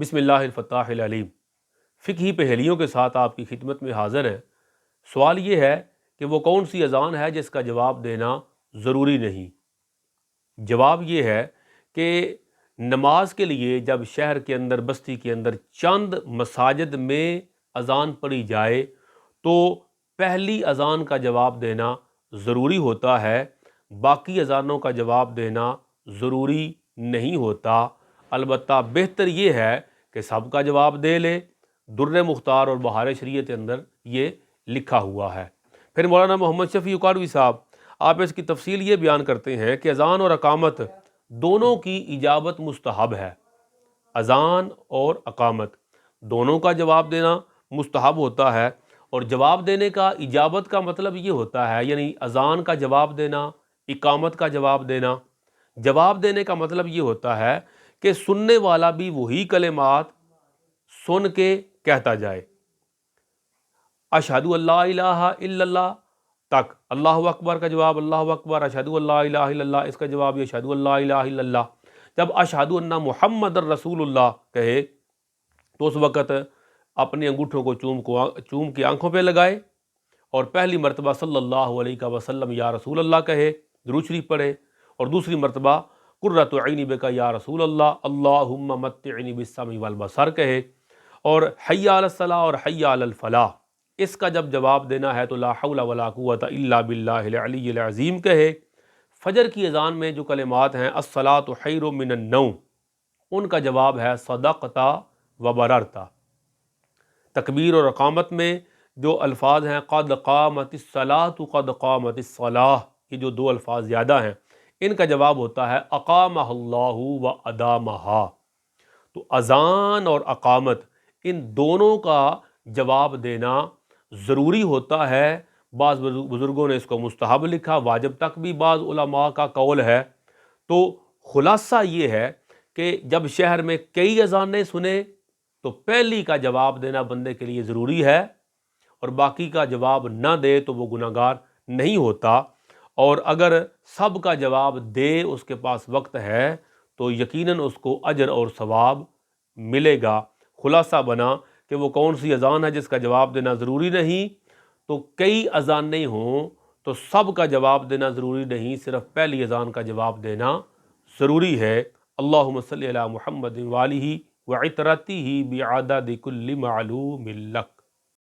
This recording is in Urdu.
بسم اللہ الفتاح العلیم۔ فقہی پہیلیوں کے ساتھ آپ کی خدمت میں حاضر ہیں۔ سوال یہ ہے کہ وہ کون سی اذان ہے جس کا جواب دینا ضروری نہیں؟ جواب یہ ہے کہ نماز کے لیے جب شہر کے اندر، بستی کے اندر چند مساجد میں اذان پڑھی جائے تو پہلی اذان کا جواب دینا ضروری ہوتا ہے، باقی اذانوں کا جواب دینا ضروری نہیں ہوتا۔ البتہ بہتر یہ ہے کہ سب کا جواب دے لے۔ در مختار اور بہار شریعت کے اندر یہ لکھا ہوا ہے۔ پھر مولانا محمد شفیع اکاڑوی صاحب آپ اس کی تفصیل یہ بیان کرتے ہیں کہ اذان اور اقامت دونوں کی اجابت مستحب ہے۔ اذان اور اقامت دونوں کا جواب دینا مستحب ہوتا ہے، اور جواب دینے کا اجابت کا مطلب یہ ہوتا ہے، یعنی اذان کا جواب دینا، اقامت کا جواب دینا۔ جواب دینے کا مطلب یہ ہوتا ہے کہ سننے والا بھی وہی کلمات سن کے کہتا جائے۔ اشہد ان لا الہ الا اللہ تک اللہ اکبر کا جواب اللہ اکبر، اشہد ان لا الہ الا اللہ اس کا جواب یہ اشہد ان لا الہ الا اللہ۔ جب اشہد ان محمد الرسول اللہ کہے تو اس وقت اپنے انگوٹھوں کو چوم کے آنکھوں پہ لگائے، اور پہلی مرتبہ صلی اللہ علیہ وسلم یا رسول اللہ کہے، درود شریف پڑھے، اور دوسری مرتبہ قرۃ عینی بک یا رسول اللہ اللہم متعنی بالسمع والبصر کہے، اور حی علی الصلاۃ اور حی علی الفلاح اس کا جب جواب دینا ہے تو لا حول ولا قوۃ الا باللہ العلی العظیم کہے۔ فجر کی اذان میں جو کلمات ہیں الصلاۃ خیر من النوم، ان کا جواب ہے صدقت و بررت۔ تکبیر اور اقامت میں جو الفاظ ہیں قد قامت الصلاۃ قد قامت الصلاۃ، یہ جو دو الفاظ زیادہ ہیں، ان کا جواب ہوتا ہے اقامہ اللہ و ادامہا۔ تو اذان اور اقامت ان دونوں کا جواب دینا ضروری ہوتا ہے۔ بعض بزرگوں نے اس کو مستحب لکھا، واجب تک بھی بعض علماء کا قول ہے۔ تو خلاصہ یہ ہے کہ جب شہر میں کئی اذانیں سنے تو پہلی کا جواب دینا بندے کے لیے ضروری ہے، اور باقی کا جواب نہ دے تو وہ گناہگار نہیں ہوتا۔ اور اگر سب کا جواب دے، اس کے پاس وقت ہے، تو یقیناً اس کو اجر اور ثواب ملے گا۔ خلاصہ بنا کہ وہ کون سی اذان ہے جس کا جواب دینا ضروری نہیں؟ تو کئی اذانیں ہوں تو سب کا جواب دینا ضروری نہیں، صرف پہلی اذان کا جواب دینا ضروری ہے۔ اللہم صلی علی محمد وآلہ وعطرتہ بعدد کل معلوم لک۔